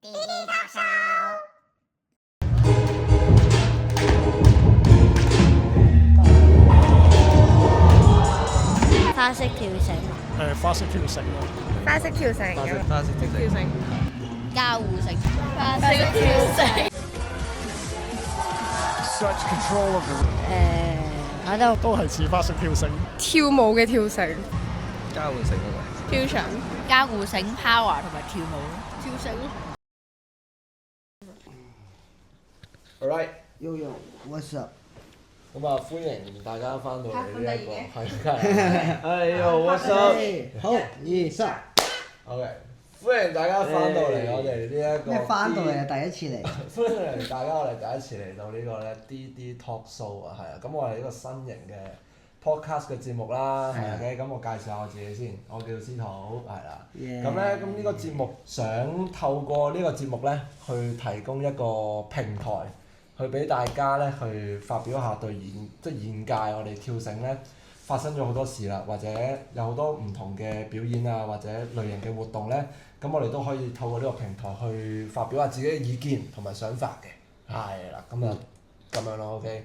花式跳繩，花式跳繩咯，花式跳繩咁，花式跳繩，交互繩，花式跳繩。Such control of the 我都都係似花式跳繩。跳舞嘅跳繩，交換繩嗰個。跳繩，交互繩 power 同埋跳舞咯，跳繩咯。 Alright， Yo，what's up？咁啊，歡迎大家翻到嚟呢一個係。哎呦，what's up？好，2、3。OK，歡迎大家翻到嚟我哋呢一個。咩翻到嚟啊？第一次嚟。歡迎大家，我哋第一次嚟到呢個咧 DD Talk Show 啊，係啊，咁我哋呢個新型嘅 podcast 嘅節目啦，係啊嘅，咁我介紹下我自己先，我叫司徒，係啦，咁咧，咁呢個節目想透過呢個節目咧，去提供一個平台，去俾大家咧去發表下對現屆我哋跳繩咧發生咗好多事啦，或者有好多唔同嘅表演啊，或者類型嘅活動咧，咁我哋都可以透過呢個平台去發表下自己嘅意見同埋想法嘅，係啦，咁啊咁樣咯 ，OK，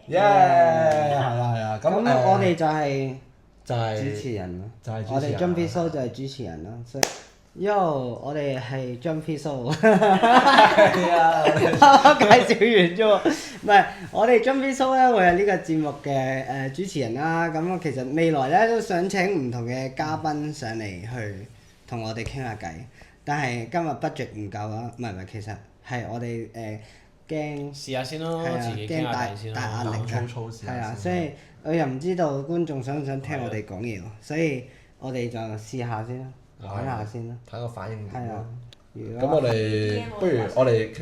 耶，係啦，咁我哋就係主持人咯，就係我哋 Jumpy Show 就係主持人咯，所以 Yo， 我哋係 Jumpy Show。係啊，啱啱介紹完啫喎，唔係我哋 Jumpy Show 咧會係呢個節目嘅主持人啦。咁其實未來咧都想請唔同嘅嘉賓上嚟去同我哋傾下偈，但係今日 budget 唔夠啊，唔係，其實係我哋驚試下先咯，係啊，自己傾下偈先大壓力粗粗試下係啊，先所以我又唔知道觀眾想唔想聽我哋講嘢喎，所以我哋就試下先啦，玩下先啦。睇個反應點係啊咯。，如咁果不如我哋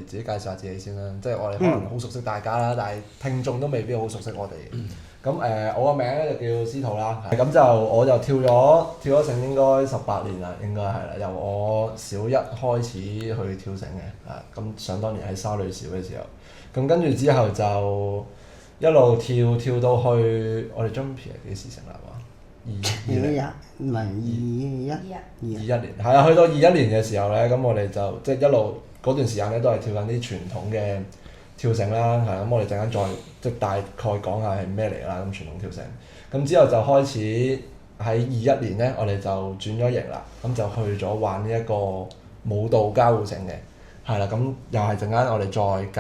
自己介紹下自己先啦，即係我哋可能好熟悉大家啦，但係聽眾都未必好熟悉我哋。咁我個名咧就叫司徒啦，咁就我就跳咗繩應該18年啦，應該係啦，由我小一開始去跳繩嘅，咁想當年喺沙女小嘅時候，咁跟住之後就一路跳到去我哋 Jumpy 係幾時成立啊？21唔係21年，係啊，去到21年嘅時候咧，咁我哋就即係一路嗰段時間咧都係跳緊啲傳統嘅跳繩啦，係咁我哋陣間再即係大概講下係咩嚟啦，咁傳統跳繩，咁之後就開始喺21年咧，我哋就轉咗型啦，咁就去咗玩呢一個舞蹈交互繩嘅，係啦，咁又係陣間我哋再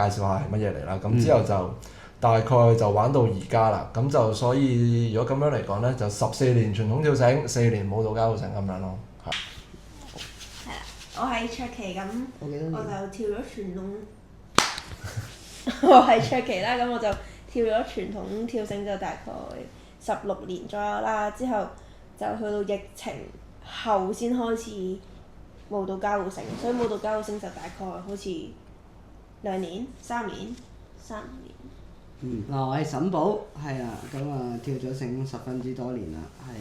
介紹下係乜嘢嚟啦，咁之後就大概就玩到而家啦，咁就所以如果咁樣嚟講咧，就14年傳統跳繩，4年舞蹈交互繩咁樣咯，係。係啦，我係卓琪咁，我就跳咗傳統。我係卓琪啦，咁我就跳咗傳統跳繩就大概16年左右啦，之後就去到疫情後先開始舞蹈交互繩，所以舞蹈交互繩就大概好似2年、3年、3年。嗱，我係沈寶，係啊，咁跳咗繩10分之多年啦，係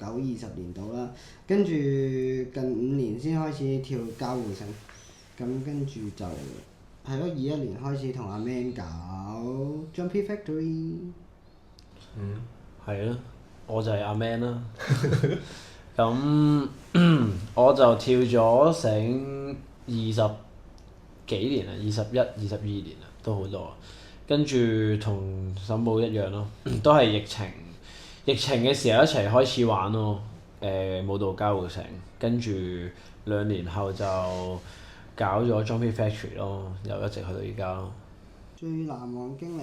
19-20年到啦，跟住近5年先開始跳交互繩，咁跟住就係咯21年開始同阿 Man 搞 Jumpy Factory。係咯，我就係阿 Man 啦。咁我就跳咗繩20幾年啦，21、22年啦，都好多。跟住同沈寶一樣咯，都係疫情嘅時候一齊開始玩咯。舞蹈交互繩，跟住2年後就搞咗 Jumpy Factory 咯，又一直去到而家咯。最難忘經歷，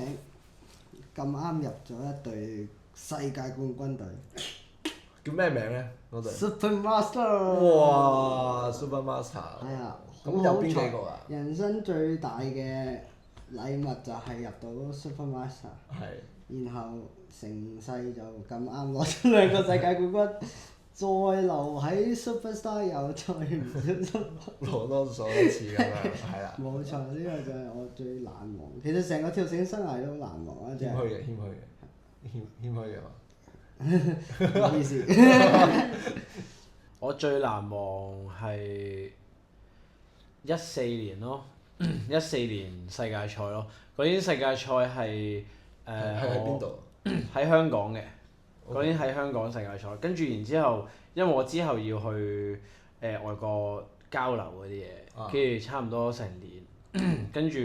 咁啱入咗一隊世界冠軍隊。叫咩名咧？嗰隊 Super Master。哇 ！Super Master。係啊。咁有邊幾個啊？人生最大嘅禮物就係入到 Super Master。係。然後成世就咁啱攞咗2個世界冠軍，再留喺 Superstar 又再唔小心攞多數一次咁樣，係啦。冇錯，呢個就係我最難忘。其實成個跳繩生涯都好難忘啊！真係。謙虛嘅嘛。唔好意思。我最難忘係14年咯，14年世界賽咯。嗰年世界賽係喺邊度？喺香港嘅。嗰年喺香港世界賽，跟住然之後，因為我之後要去外國交流嗰啲嘢，跟住差唔多成年，跟住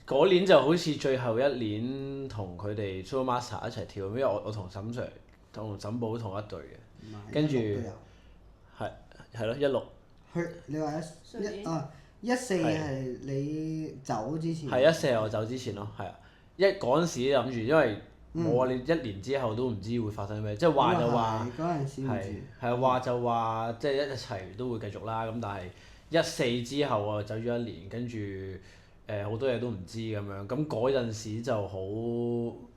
嗰年就好似最後一年同佢哋 Super Master 一齊跳，因為我同沈 Sir 同沈寶同一隊嘅，跟住係咯16。你話14係你走之前。係14我走之前咯，係啊！嗰陣時諗住，因為冇啊，你1年之後都唔知會發生咩，即係話就話係話就話即係一齊都會繼續啦。咁但係14之後我走咗1年，跟住好多嘢都唔知咁樣。咁嗰陣時就好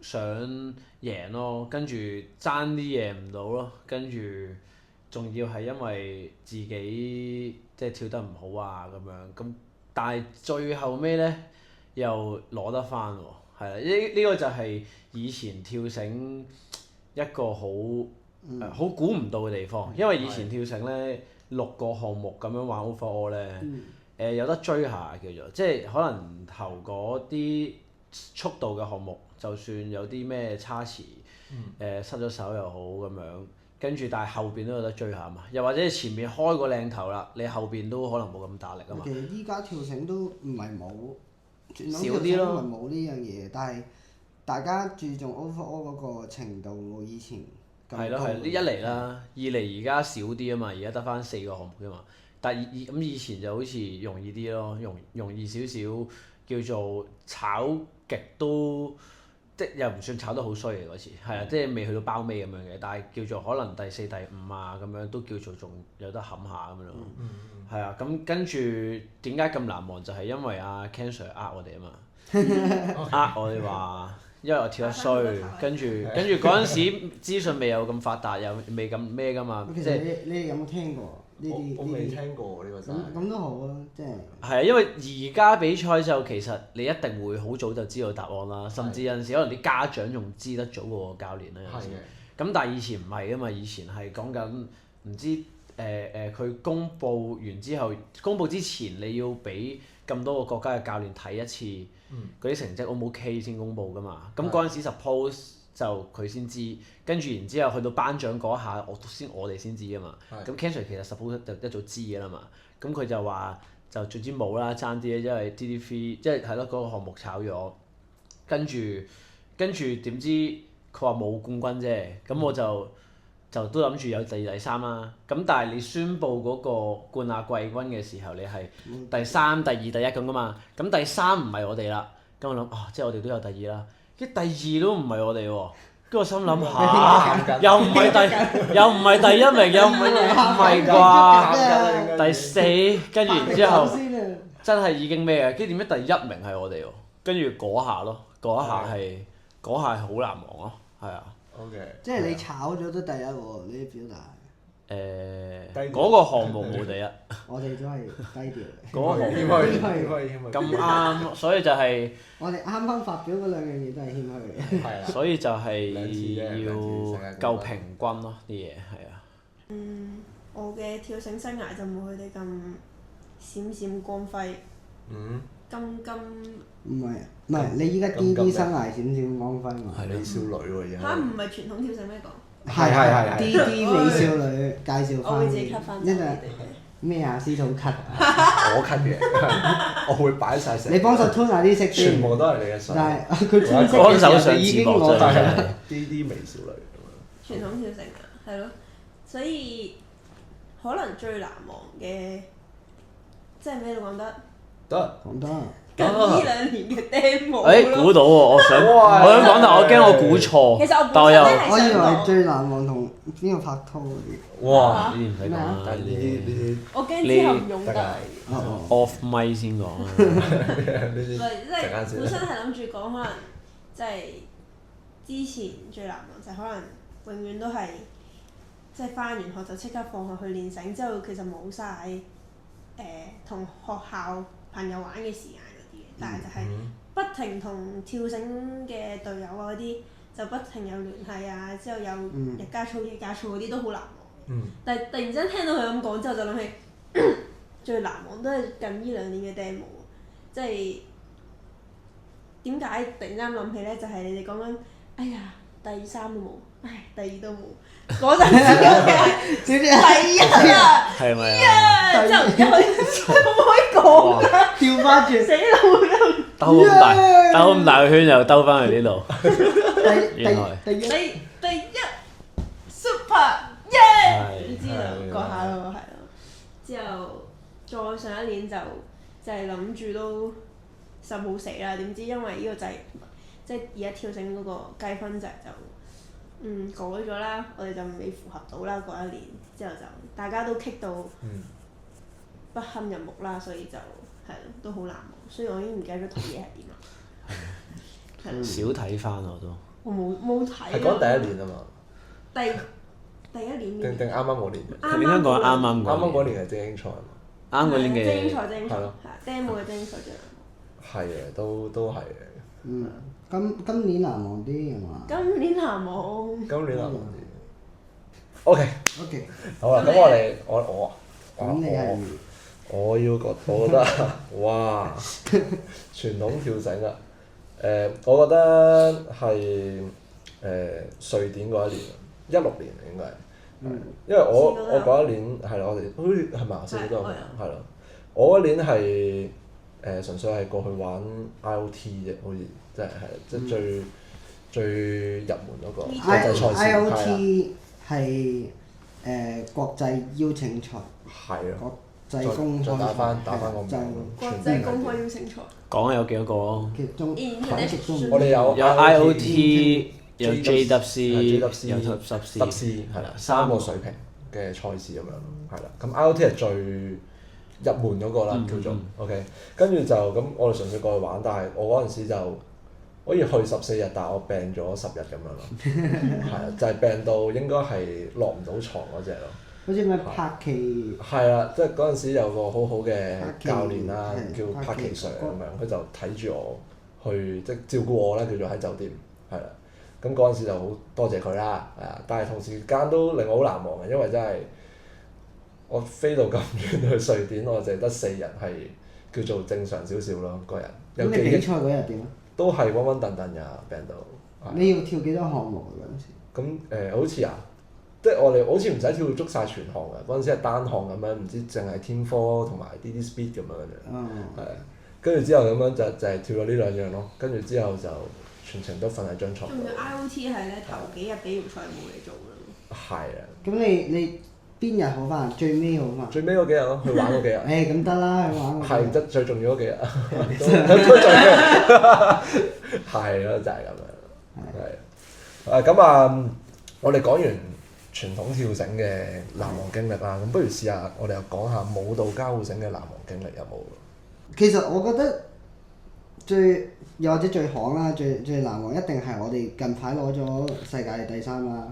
想贏咯，跟住爭啲贏唔到咯，跟住仲要係因為自己即係跳得唔好啊咁樣。咁但係最後尾咧又攞得翻喎。係啦，呢個就係以前跳繩一個好估唔到嘅地方，因為以前跳繩咧6個項目咁樣玩 overall 咧，有得追下叫做，即係可能頭嗰啲速度嘅項目，就算有啲咩差池，失咗手又好咁樣，跟住但係後邊都有得追下嘛，又或者前面開個靚頭啦，你後邊都可能冇咁大力啊嘛。其實依家跳繩都唔係冇。少啲咯，唔係冇呢樣嘢，但係大家注重 overall 嗰個程度冇以前咁高。係咯係，呢一嚟啦，二嚟而家少啲啊嘛，而家得翻4個項目啫嘛。但係以前就好似容易啲咯，容易少少，叫做炒極都即又唔算炒得好衰嘅嗰次，係啊，即係未去到包尾咁樣嘅，但係叫做可能第4、第5啊咁樣都叫做仲有得冚下咁樣咯。係啊，咁跟住點解咁難忘就係因為阿 Ken Sir 我哋啊嘛，我哋話因為我跳得衰，跟住嗰陣時資訊未有咁發達，又未咁咩㗎嘛。其實你有冇聽過呢啲？我未聽過呢個真係。咁都好啊，即係。係啊，因為而家比賽就其實你一定會好早就知道答案啦，甚至有陣時可能啲家長仲知得早過教練啦。有陣時。咁但係以前唔係㗎嘛，以前係講緊唔知。佢公佈完之後，公佈之前你要俾咁多個國家嘅教練睇一次嗰啲成績 O 唔 OK 先公佈㗎嘛。咁嗰陣時 suppose 就佢先知，跟住然之後去到頒獎嗰下，我哋先知㗎嘛。咁 Ken Sir 其實 suppose 就一早知㗎啦嘛。咁佢就話就總之冇啦，爭啲因為 DD3 即係咯嗰個項目炒咗，跟住點知佢話冇冠軍啫，咁我就都諗住有第2、第3啦，咁但係你宣佈嗰個冠亞季軍嘅時候，你係第3、第2、第1咁噶嘛？咁第3唔係我哋啦，咁我諗即係我哋都有第2啦，跟住第2都唔係我哋喎，跟住我心諗又唔係第1名，又唔係啩？第4，跟住然之後真係已經咩嘅？跟住點解第1名係我哋喎？跟住嗰下係好難忘咯，係啊。即係你炒咗都第1喎，呢啲表達。嗰個項目冇第1。我哋都係低調嘅。嗰個項目咁啱，所以就係。我哋啱啱發表嗰2樣嘢都係謙虛嘅。係啊。所以就係要夠平均咯，啲嘢係啊。我嘅跳繩生涯就冇佢哋咁閃閃光輝。唔係，你依家 DD 生涯閃閃光輝嘛？係美少女喎而家。唔係傳統跳繩咩講？係 DD 美少女介紹翻。我會自己 cut 翻。咩啊？司徒 cut。我 cut 嘅，我會擺曬成。你幫手 tune 下啲色先。全部都係你嘅相。但係佢 tune 色嘅時候就已經攞大。DD 美少女咁樣。傳統跳繩啊，係咯，所以可能最難忘嘅，即係咩都講得。講得。近呢2年嘅 demo 估到喎！我想講，但我驚我估錯。其實我但我又我以為最難忘同邊個拍拖嗰啲。哇！呢啲唔使講啦，但係呢啲我驚之後唔用得。off mic 先講啦。即係本身係諗住講可能即係之前最難忘就可能永遠都係即係返完學就即刻放學去練繩，之後其實冇晒同學校朋友玩嘅時間。但係就係不停同跳繩嘅隊友啊嗰啲就不停有聯繫啊，之後有日加操、夜加操嗰啲都好難忘。但係突然之間聽到佢咁講之後，就諗起最難忘都係近呢2年嘅 demo， 即係點解突然間諗起咧？就係你哋講緊，哎呀第3都冇，唉，第二都冇。嗰陣時我係第一啊！係咪啊？之後唔可以講㗎，調翻轉，死啦！我又兜咁大個圈又兜翻去呢度。原來第一第一 super 耶！你知道嗰下咯，係咯。之後再上一年就係諗住都實冇死啦，點知因為呢個制即係而家跳繩嗰個計分制就改咗啦，我哋就未符合到啦嗰一年，之後就大家都棘到不堪入目啦，所以就係咯都好難忘，所以我已經唔記得咗套嘢係點啦。係咯。少睇翻我都。我冇睇。係講第一年啊嘛。第一年。定啱啱嗰年。你應該講啱啱嗰年係精英賽啊嘛。啱嗰年嘅。精英賽係咯。係，Demo 嘅精英賽最難忘。係嘅，都係嘅。今年難忘啲係嘛？今年難忘。今年難忘啲。OK。好啦，咁咁你係我覺得哇，傳統跳繩啊！我覺得係瑞典嗰一年，16年應該係，因為我嗰一年係啦，我哋好似係嘛，四個都有係咯。我嗰年係純粹係過去玩 IOT 啫，好似即係最入門嗰個國際賽事。IOT 係國際邀請賽。係啊。國際公開賽。打翻個名。國際公開邀請賽。講有幾多個？我哋有 IOT，有 JWC，有 WC 係啦，3個水平嘅賽事咁樣咯，係啦。咁 IOT 係最入門嗰個啦，叫做 OK。跟住就咁，我哋純粹過去玩，但係我嗰陣時就可以去14日，但係我病咗10日咁樣咯，係啊，就係病到應該係落唔到床嗰隻咯。好似咩柏奇？係啊，即係嗰陣時有個好好嘅教練啦，叫柏奇 Sir 咁樣，佢就睇住我去即係照顧我啦，叫做喺酒店係啦。咁嗰陣時就好多謝佢啦，係啊！但係同時間都令我好難忘嘅，因為真係我飛到咁遠去瑞典，我淨係得4日係叫做正常少少咯，個人。咁你比賽嗰日點啊？都係穩穩陣陣㗎，病到。你要跳幾多項目嗰陣時？咁好似即係我哋好似唔使跳足晒全項㗎，嗰陣時係單項咁樣，唔知淨係天科同埋 DD Speed 咁樣嘅啫。係啊，跟住之後咁樣就係跳咗呢兩樣咯，跟住之後就全程都瞓喺張床。仲要 IOT 係咧頭幾日比完賽冇嘢做㗎。係啊。咁你邊日好翻？最尾好翻？最尾嗰幾日咯，去玩嗰幾日。咁得啦，去玩。係得最重要嗰幾日，都最重要。係咯，就係咁樣。係。咁我哋講完傳統跳繩嘅難忘經歷啦，咁不如試下我哋又講下舞蹈交互繩嘅難忘經歷有冇？其實我覺得又或者最行啦，最難忘一定係我哋近排攞咗世界第3啦。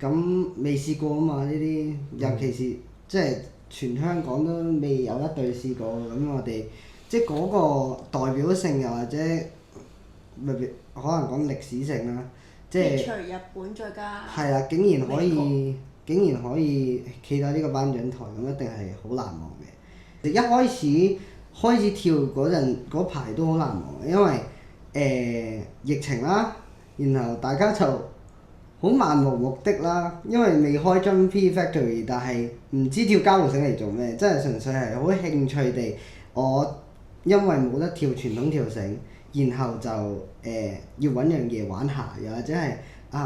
咁未試過啊嘛呢啲，尤其是即係全香港都未有一隊試過，咁我哋即係嗰個代表性又或者可能講歷史性啦，即係除日本再加。係啦，竟然可以企喺呢個頒獎台，咁一定係好難忘嘅。一開始跳嗰排都好難忘，因為疫情啦，然後大家就好漫無目的啦，因為未開 Jumpy Factory， 但係唔知跳交互繩嚟做咩，真係純粹係好興趣地，我因為冇得跳傳統跳繩，然後就要揾樣嘢玩下，又或者係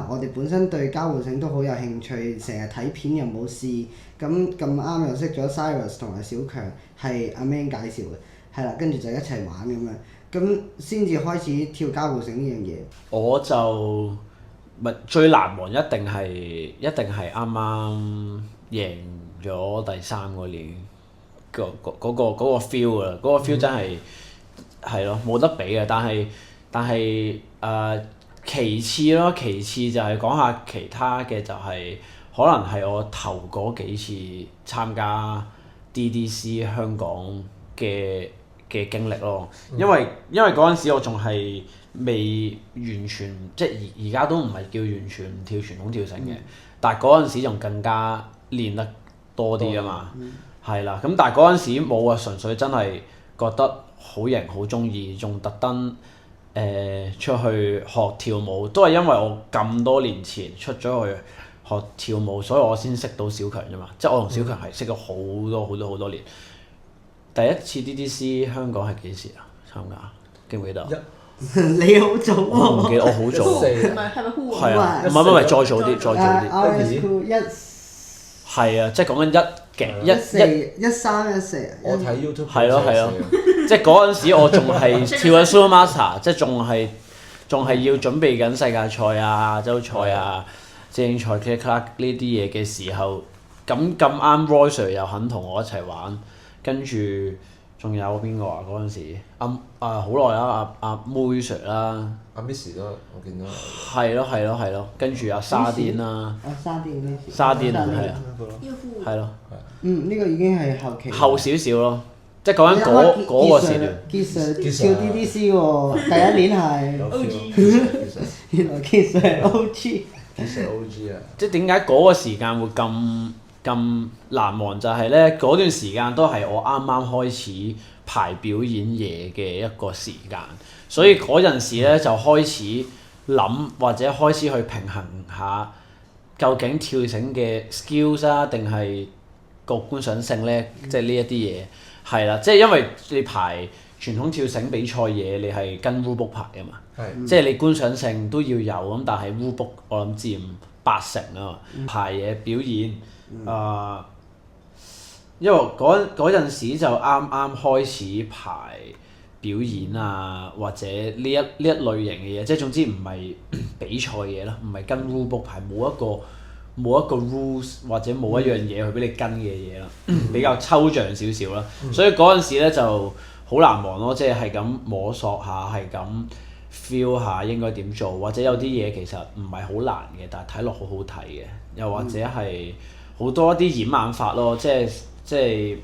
我哋本身對交互繩都好有興趣，成日睇片又冇試，咁啱又識咗 Cyrus 同埋小強，係阿 Man 介紹嘅，係啦，跟住就一齊玩咁樣，咁先至開始跳交互繩呢樣嘢。我就最難忘一定係啱啱贏咗第3嗰年嗰個 feel 啦，嗰個 feel 真係咯冇得比嘅，但係其次就係講下其他嘅，就係可能係我頭嗰幾次參加 DDC 香港嘅經歷咯，因為嗰陣時我仲係未完全即係而家都唔係叫完全唔跳傳統跳繩嘅，但係嗰陣時仲更加練得多啲啊嘛，係啦，咁但係嗰陣時冇啊，純粹真係覺得好型好中意，仲特登出去學跳舞，都係因為我咁多年前出咗去學跳舞，所以我先識到小強啫嘛。即係我同小強係識咗好多年。第一次 DDC 香港係幾時啊？參加記唔記得？你好早喎！我唔記得，我好早。係咪 Who？係啊，唔係，再早啲，再早啲。RS Cool 係啊，即係講緊1314。我睇 YouTube 係咯，即係嗰陣時我仲係跳緊 Super Master， 即係仲係要準備緊世界賽啊、亞洲賽啊、精英賽、click clack 呢啲嘢嘅時候，咁啱 Roy Sir 又肯同我一齊玩，跟住仲有邊個啊？嗰陣時好耐啦，阿妹 Sir 啦，阿 Miss 都我見到。係咯，跟住阿沙甸啦，沙甸咩事？沙甸係啊，係咯。呢個已經係後期。後少少咯，即係講緊嗰個時段。傑 Sir 跳 DDC 喎，第一年係。原來傑 Sir 係 OG。傑 Sir OG 啊！即係點解嗰個時間會咁難忘？就係咧嗰段時間都係我啱啱開始排表演嘢嘅一個時間，所以嗰陣時咧就開始諗或者開始去平衡下，究竟跳繩嘅 skills 啊，定係個觀賞性咧？即係呢一啲嘢係啦，即係因為你排傳統跳繩比賽嘢，你係跟 rulebook 排㗎嘛，即係你觀賞性都要有咁，但係 rulebook 我諗佔80%啊嘛，排嘢表演。因為嗰陣時就啱啱開始排表演啊，或者呢一類型嘅嘢，即係總之唔係比賽嘢啦，唔係跟 rulebook 排，冇一個 rules 或者冇一樣嘢去俾你跟嘅嘢啦，比較抽象少少啦，所以嗰陣時咧就好難忘咯，即係咁摸索下，係咁 feel 下應該點做，或者有啲嘢其實唔係好難嘅，但係睇落好好睇嘅，又或者係好多一啲掩眼法咯，即係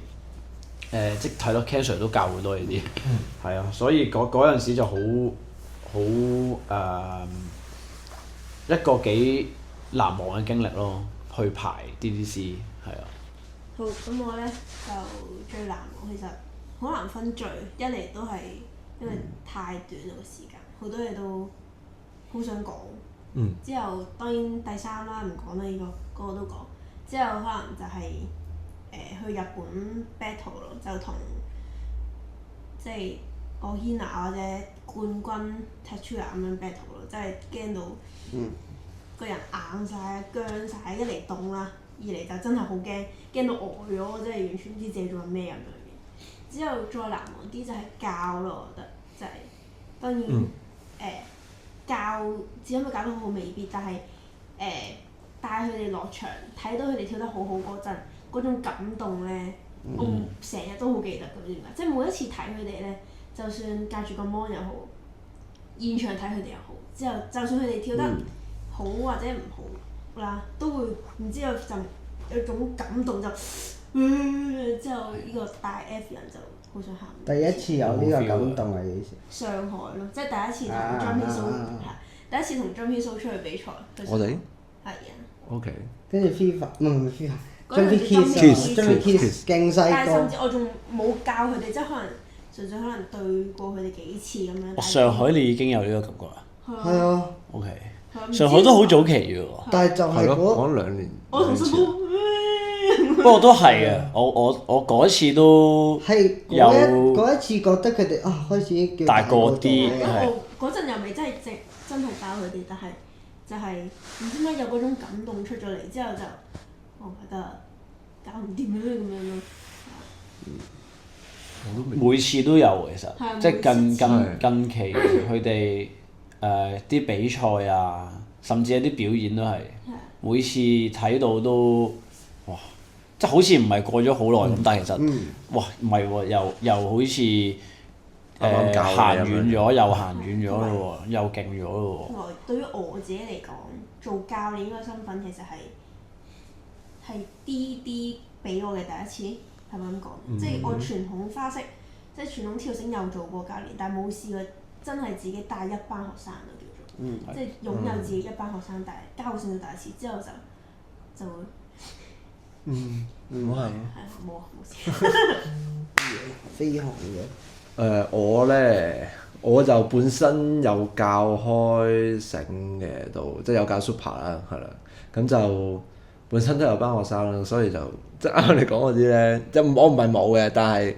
睇咯 Ken Sir 都教好多呢啲，係啊，所以嗰陣時就好一個幾難忘嘅經歷咯，去排 DDC 係啊。好，咁我咧就最難忘，其實好難分序，一嚟都係因為太短啦個時間，好多嘢都好想講。之後當然第三啦，唔講啦，呢個個個都講。之後可能就係、去日本 battle 咯，就同即係我 Hina 或者冠軍 Tatsuya 咁樣 battle 咯，真係驚到個人硬晒、僵晒，一嚟凍啦，二嚟就真係好驚，驚到呆咗，真係完全唔知自己做緊咩咁樣嘅。之後再難忘啲就係教咯，我覺得就係、當然教只可唔可以教得好好未必，但係帶佢哋落場，睇到佢哋跳得好好嗰陣，嗰種感動咧，我成日都好記得㗎，唔知點解，即係每一次睇佢哋咧，就算隔住個 mon 又好，現場睇佢哋又好，之後就算佢哋跳得好或者唔好啦，都會唔知有種感動就，之後呢個大 F 人就好想喊。第一次有呢個感動係幾時？上海咯，即係第一次同 Jumping Show 第一次同 Jumping Show 出去比賽。我哋係啊。OK。跟住 FIFA 唔係 FIFA。Jumping Kiss 勁細個。但係甚至我仲冇教佢哋，即係可能純粹可能對過佢哋幾次咁樣。上海你已經有呢個感覺啦。係啊。OK。上海都好早期嘅喎。但係就係講2年。我同新寶。不過都係嘅，我嗰次都有嗰一次覺得佢哋開始叫大個啲。我嗰陣又未真係真係教佢哋，但係就係唔知點解有嗰種感動出咗嚟之後就，我覺得搞唔掂啦咁樣咯。每次都有其實，即係近期佢哋啲比賽啊，甚至一啲表演都係，每次睇到都哇！即係好似唔係過咗好耐咁，但係其實哇唔係喎，又好似行遠咗，又行遠咗咯喎，又勁咗咯喎。對於我自己嚟講，做教練呢個身份其實係啲俾我嘅第一次，係咪咁講？即係我傳統花式，即係傳統跳繩有做過教練，但係冇試過真係自己帶一班學生咯，叫做，即係擁有自己一班學生，但係交勝到第一次之後就會。冇係冇事。飛行嘅。我咧，我就本身有教開繩嘅都，即係有教 super 啦，係啦，咁就本身都有班學生啦，所以就即係啱啱你講嗰啲咧，即係我唔係冇嘅，但係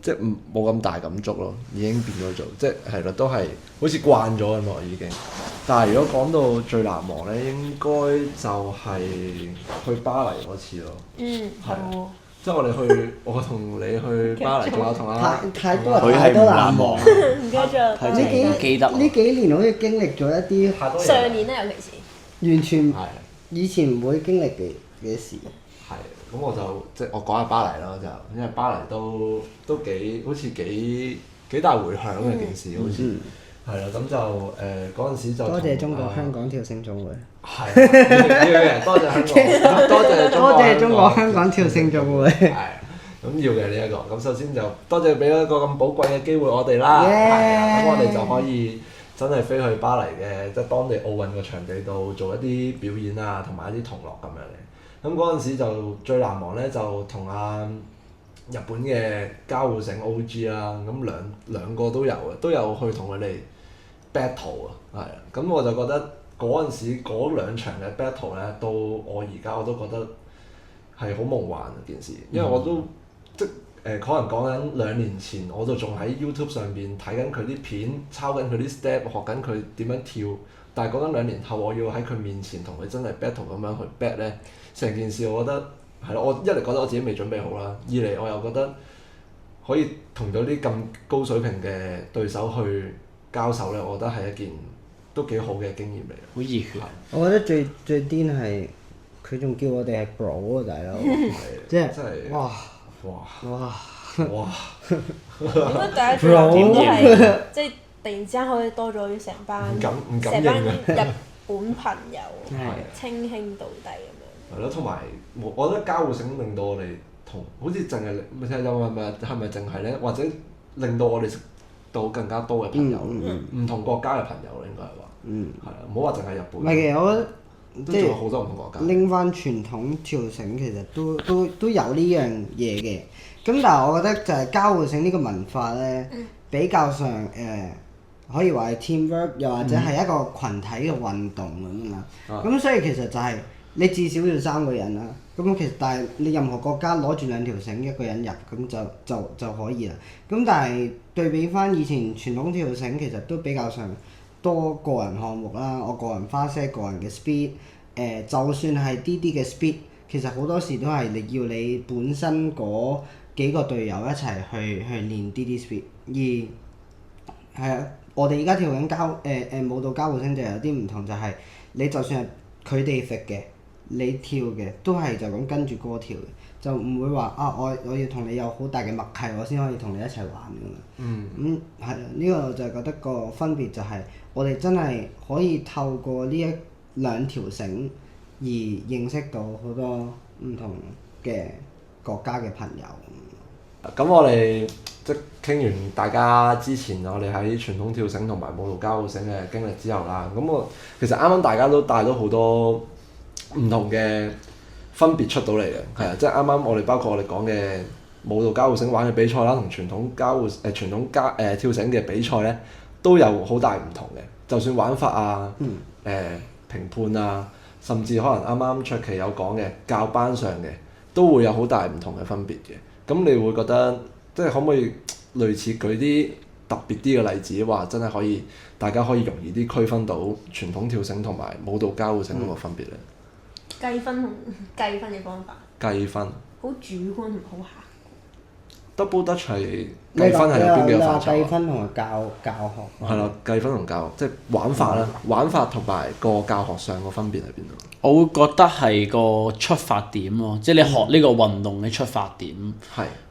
即係冇咁大感觸咯，已經變咗做即係啦，都係好似慣咗咁咯已經。但係如果講到最難忘咧，應該就係去巴黎嗰次咯。係喎。即係我同你去巴黎，仲有同太多難忘。唔記得咗。呢幾年好似經歷咗一啲上年咧，尤其是完全以前唔會經歷嘅事。係，咁我就即係我講下巴黎咯，就因為巴黎都幾好似幾大迴響嘅件事，好似係啦，咁就嗰陣時就多謝中國香港跳繩總會。係，要嘅，多謝香港，多謝中國香港跳繩總會。係，咁要嘅呢一個，咁首先就多謝俾一個咁寶貴嘅機會我哋啦，係啊，咁我哋就可以真係飛去巴黎嘅，即係當地奧運個場地度做一啲表演啊，同埋一啲同樂咁樣嘅。咁嗰陣時就最難忘咧，就同日本嘅交互繩 OG 啦，咁兩個都有嘅，都有去同佢哋 battle 啊，係啊，咁我就覺得嗰陣時嗰兩場嘅 battle 咧，到我而家我都覺得係好夢幻嘅件事，因為我都即可能講緊2年前，我就仲喺 YouTube 上邊睇緊佢啲片，抄緊佢啲 step，學緊佢點樣跳。但係講緊2年後，我要喺佢面前同佢真係 battle 咁樣去 bat 咧，成件事我覺得係咯，我一嚟覺得我自己未準備好啦，二嚟我又覺得可以同咗啲咁高水平嘅對手去交手咧，我覺得係一件都幾好嘅經驗嚟。好熱血！我覺得最癲係佢仲叫我哋係 bro 啊，大佬，即係哇！應該第一次都係即係突然之間可以多咗成班日本朋友，稱兄道弟咁樣。係咯，同埋我覺得交互繩令到我哋好似淨係係咪淨係咧，或者令到我哋識到更加多嘅朋友，唔同國家嘅朋友應該係話，係啊，唔好話淨係日本。唔係嘅，我覺得都仲有好多唔同國家。拎翻傳統跳繩其實都有呢樣嘢嘅，咁但係我覺得就係交互繩呢個文化咧，比較上可以話係 teamwork， 又或者係一個群體嘅運動咁啊嘛。咁所以其實就係你至少要3個人啦。咁其實但係你任何國家攞住2條繩，一個人入咁就可以啦。咁但係對比翻以前傳統跳繩，其實都比較上多個人項目啦。我個人花些個人嘅 speed， 就算係啲嘅 speed， 其實好多時都係你要你本身嗰幾個隊友一齊去練啲 speed。而係啊，我哋而家跳緊舞蹈交互繩就有啲唔同，就係你就算係佢哋揈嘅，你跳嘅都係就咁跟住歌跳嘅，就唔會話我要同你有好大嘅默契，我先可以同你一齊玩㗎嘛。咁係啊，呢個就係覺得個分別就係我哋真係可以透過呢2條繩而認識到好多唔同嘅國家嘅朋友。咁我哋即係傾完大家之前我哋喺傳統跳繩同埋舞蹈交互繩嘅經歷之後啦，咁我其實啱啱大家都帶到好多唔同嘅分別出到嚟嘅，係啊，即係啱啱我哋包括我哋講嘅舞蹈交互繩玩嘅比賽啦，同傳統跳繩嘅比賽咧，都有好大唔同嘅。就算玩法啊、評判啊，甚至可能啱啱卓琪有講嘅教班上嘅，都會有好大唔同嘅分別嘅。咁你會覺得即係可唔可以類似舉啲特別啲嘅例子，話真係大家可以容易啲區分到傳統跳繩同埋舞蹈交互繩嗰個分別咧？計分嘅方法。計分。好主觀同好客。Double Dutch 係計分係有邊幾個範疇？計分同埋教學。係啦，計分同教學，即係玩法啦，玩法同埋個教學上個分別喺邊度？我會覺得係個出發點咯，即係你學呢個運動嘅出發點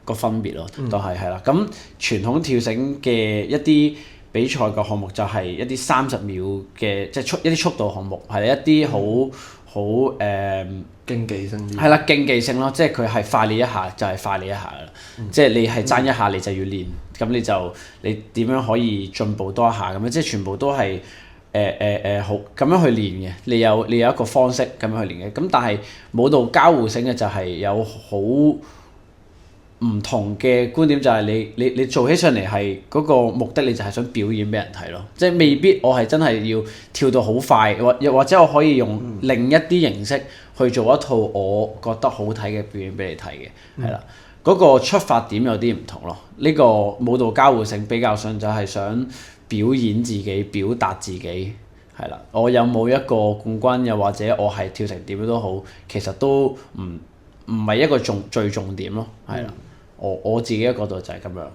個分別咯，都係啦。咁傳統跳繩嘅一啲比賽嘅項目就係一啲30秒嘅，即係一啲速度項目，係一啲好競技性啲。係啦，競技性咯，即係佢係快你一下就係快你一下啦，即係你係爭一下你就要練，咁你點樣可以進步多一下咁樣，即係全部都係。好咁樣去練嘅，你有一個方式咁樣去練嘅。咁但係舞蹈交互繩嘅就係有好唔唔同嘅觀點就係你做起上嚟係嗰個目的，你就係想表演俾人睇咯。即係未必我係真係要跳到好快，或者我可以用另一啲形式去做一套我覺得好睇嘅表演俾你睇嘅，係啦。嗰個出發點有啲唔同咯。呢個舞蹈交互性比較上就係想表演自己、表達自己，係啦。我有冇一個冠軍，又或者我係跳成點都好，其實都唔係一個最重點咯，係啦。我自己嘅角度就係咁樣。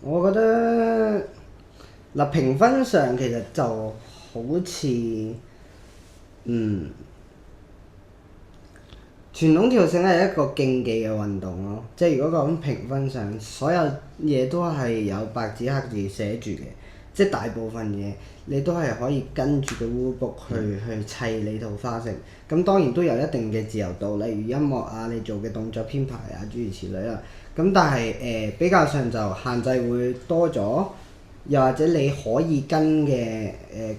我覺得嗱，評分上其實就好似傳統跳繩係一個競技嘅運動咯，即係如果講評分上，所有嘢都係有白紙黑字寫住嘅，即係大部分嘢你都係可以跟住個 rulebook 去砌你套花式。咁當然都有一定嘅自由度，例如音樂啊，你做嘅動作編排啊，諸如此類啦。咁但係比較上就限制會多咗，又或者你可以跟嘅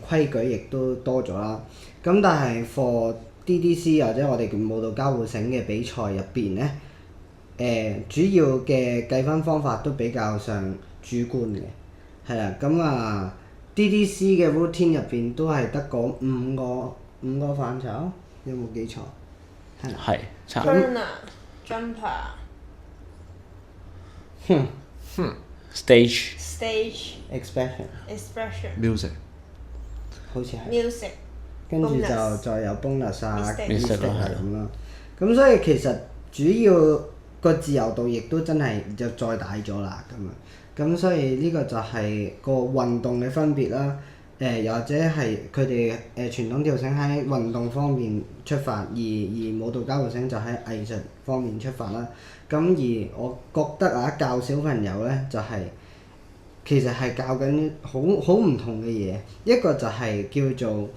規矩亦都多咗啦。咁但係 for DDC 或者我哋叫舞蹈交互繩嘅比賽入邊呢，主要嘅計分方法都比較上主觀嘅，係啦。咁DDC 嘅 routine 入邊都係得嗰五個範疇，有冇記錯？係差唔多。Turner、jumper、stage、expression、 music 好似係。music。跟住就再有 bonus 啊 mistake 係咁咯。咁所以其實主要個自由度亦都真係就再大咗啦咁樣。咁所以呢個就係個運動嘅分別啦。又或者係佢哋傳統跳繩喺運動方面出發，而舞蹈交互繩就喺藝術方面出發啦。咁而我覺得教小朋友呢，就係、其實係教緊好唔同嘅嘢。一個就係叫做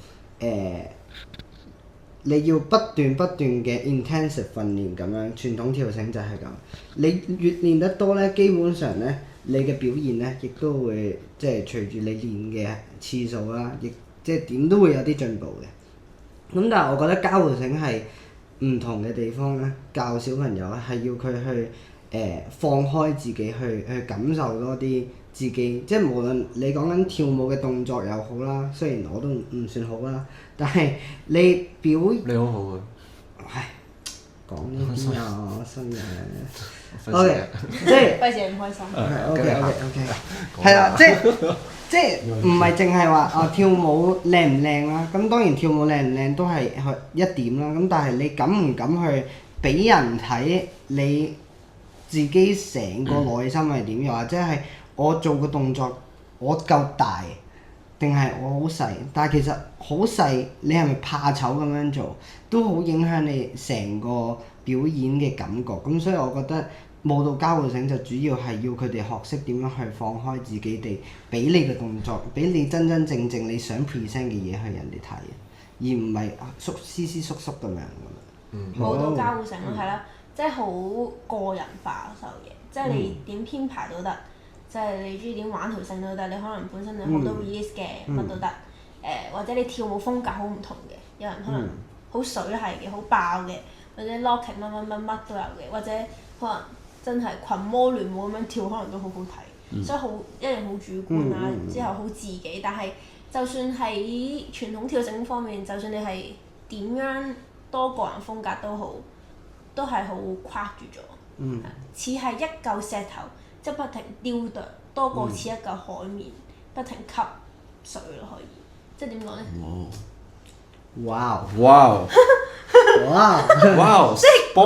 你要不斷嘅 intensive 訓練咁樣，傳統跳繩就係咁。你越練得多呢，基本上呢，你嘅表現呢，亦都會即係隨住你練嘅次數啦，亦即係點都會有啲進步嘅。咁但係我覺得交互繩係唔同嘅地方呢，教小朋友係要佢去放開自己去感受多啲自己，即係無論你講緊跳舞嘅動作又好啦，雖然我都唔算好啦，但係你你好好啊！唉，講呢啲啊，新嘅。O.K. 即係費事唔開心。OK，係啦，即係唔係淨係話跳舞靚唔靚啦？咁當然跳舞靚唔靚都係一點啦。咁但係你敢唔敢去俾人睇你自己成個內心係點？又或者係我做個動作我夠大，定係我好細？但係其實好細，你係咪怕醜咁樣做，都好影響你成個表演嘅感覺。咁所以我覺得舞蹈交互繩就主要係要佢哋學識點樣去放開自己哋，俾你嘅動作，俾你真正你想 present 嘅嘢去人哋睇，而唔係斯縮咁樣。舞蹈交互繩咯，係啦，即係好個人化所有嘢，即係你點編排都得，即係你中意點玩條繩都得。你可能本身你好多 release 嘅乜都得，或者你跳舞風格好唔同嘅，有人可能好水係嘅，好爆嘅，或者 locking 乜都有嘅，或者可能真係群魔亂舞咁樣跳，可能都好好睇。所以一樣好主觀啦，之後好自己。但係就算喺傳統跳繩方面，就算你係點樣多個人風格都好，都係好框住咗，似係一嚿石頭，即係不停雕琢，多過似一嚿海綿，不停吸水咯，可以。即係點講呢？哇！即係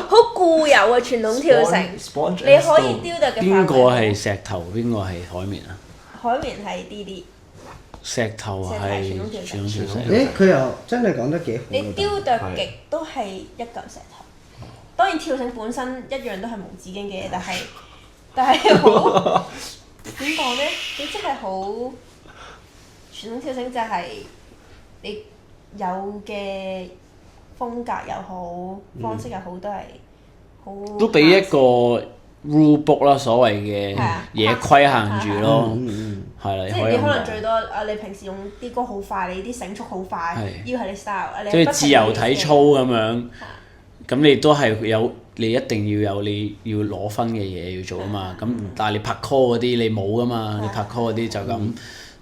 好固有嘅傳統跳繩，你可以雕琢嘅範圍。邊個係石頭？邊個係海綿啊？海綿係啲。石頭係傳統跳繩。佢又真係講得幾好。你雕琢極都係一嚿石頭。當然跳繩本身一樣都係無止境嘅嘢，但係好點講呢？你即係好傳統跳繩就係你有嘅風格又好，方式又好，都係好。都俾一個 rule book 啦，所謂嘅嘢規限住咯，係啦。即係你可能最多你平時用啲歌好快，你啲繩速好快，要係你 style。即係自由體操咁樣，咁你都係有你一定要有你要攞分嘅嘢要做啊嘛。咁但係你拍 call 嗰啲你冇噶嘛，你拍 call 嗰啲就咁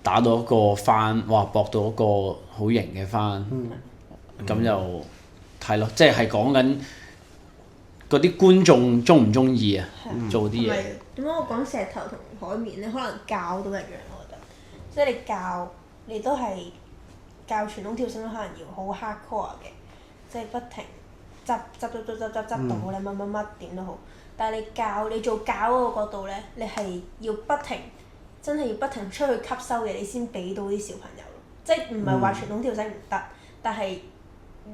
打到一個翻，哇搏到一個好型嘅翻，咁就係咯，即係講緊嗰啲觀眾中唔中意啊？做啲嘢。點解我講石頭同海綿咧？可能教都一樣，我覺得。即係你教，你都係教傳統跳繩，可能要好 hardcore 嘅，即係不停執到你乜乜乜點都好。但係你做教嗰個角度咧，你係要不停，真係要不停出去吸收嘅，你先俾到啲小朋友咯。即係唔係話傳統跳繩唔得，但係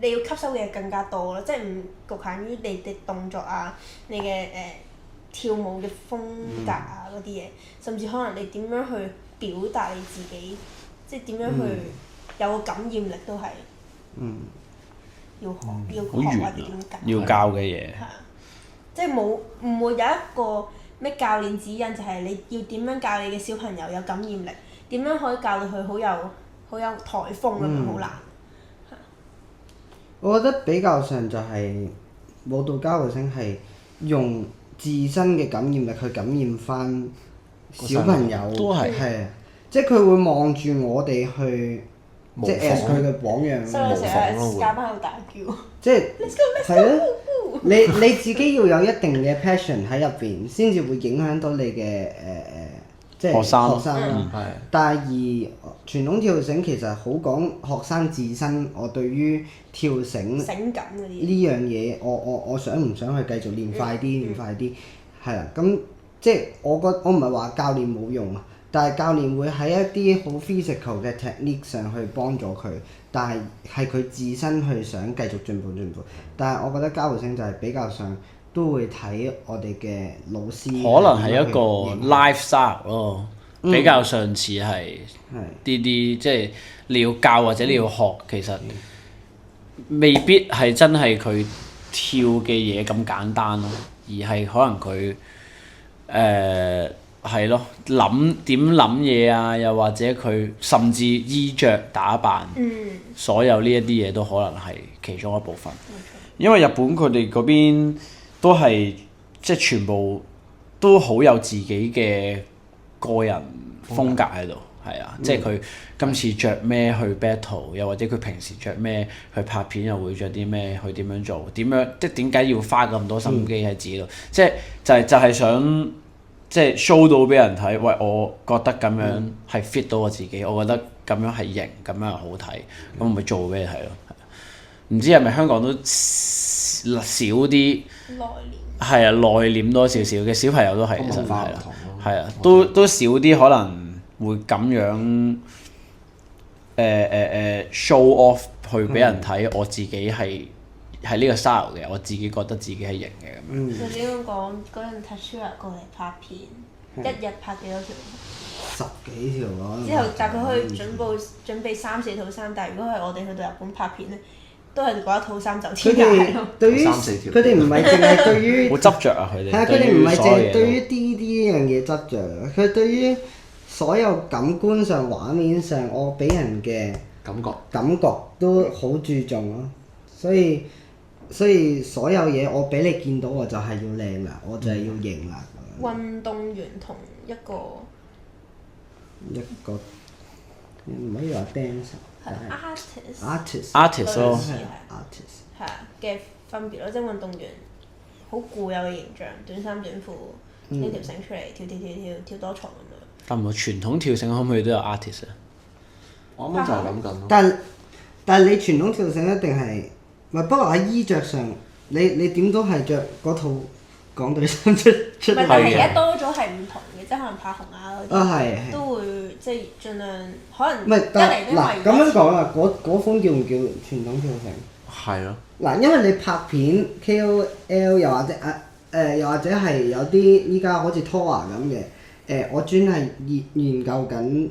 你要吸收嘅嘢更加多咯，即係唔局限於你嘅動作啊，你嘅跳舞嘅風格啊嗰啲嘢，甚至可能你點樣去表達你自己，即係點樣去有個感染力都係要學或者點教。要教嘅嘢。係啊，即係唔會有一個咩教練指引，就係你要點樣教你嘅小朋友有感染力，點樣可以教到佢好有颱風咁樣，好難。我覺得比較上就係舞蹈交互繩係用自身嘅感染力去感染翻小朋友，係啊，即係佢會望住我哋去，即係 as 佢嘅榜樣。所以我成日教班喺度大叫。即係係咯，你自己要有一定嘅 passion 喺入邊，先至會影響到你嘅即係學生。但係而傳統跳繩其實好講學生自身，我對於跳繩繩感嗰啲呢樣嘢，我想唔想去繼續練快啲，練快啲，係啦。咁即係我唔係話教練冇用啊，但係教練會喺一啲好 physical 嘅 technique 上去幫助佢，但係佢自身去想繼續進步。但係我覺得交互繩就係比較上都會睇我哋嘅老師。可能係一個 lifestyle 咯，比較上似係啲即係你要教或者你要學，其實未必係真係佢跳嘅嘢咁簡單咯，而係可能佢係咯點諗嘢啊，又或者佢甚至衣着打扮，所有呢一啲嘢都可能係其中一部分。因為日本佢哋嗰邊都係即係全部都好有自己嘅個人風格喺度，係啊，即係佢今次着咩去 battle， 又或者佢平時着咩去拍片，又會着啲咩去點樣做，點樣即係點解要花咁多心機喺自己度，即係就係想即係 show 到俾人睇，喂，我覺得咁樣係 fit 到我自己，我覺得咁樣係型，咁樣係好睇，咁我咪做俾你睇咯。唔知係咪香港都少啲內斂？係啊，內斂多少少嘅小朋友都係，其實係啊，都少啲可能會咁樣show off 去俾人睇，我自己係呢個 style 嘅，我自己覺得自己係型嘅咁樣。就點樣講？嗰陣 Tatsuya 過嚟拍片，一日拍幾多條？10幾條咯。之後但佢可以準備3-4套衫，但係如果係我哋去到日本拍片咧，都係嗰一套衫就天價咯。對於佢哋唔係淨係對於好執着啊！佢哋係啊，佢哋唔係淨係對於呢樣嘢執着，佢對於所有感官上、畫面上，我俾人嘅感覺都好注重咯。所以所有嘢我俾你見到，我就係要靚啦，我就係要型啦。運動員同一個唔可以話 dancer。係 artist 咯，係啊嘅分別咯，即係運動員好固有嘅形象，短衫短褲，拎條繩出嚟跳多重咁樣。但唔係傳統跳繩可唔可以都有 artist 啊？我啱啱就係諗緊。但係你傳統跳繩一定係，不過喺衣着上，你點都係着嗰套港隊衫出嚟。但係而家多咗係唔同嘅，即係可能拍紅啊嗰啲，都會即係盡量可能。唔係，嗱咁樣講啦，嗰款叫唔叫傳統跳繩？係咯。嗱，因為你拍片 KOL 又或者係有啲依家好似 Tora 咁嘅，我專係研究緊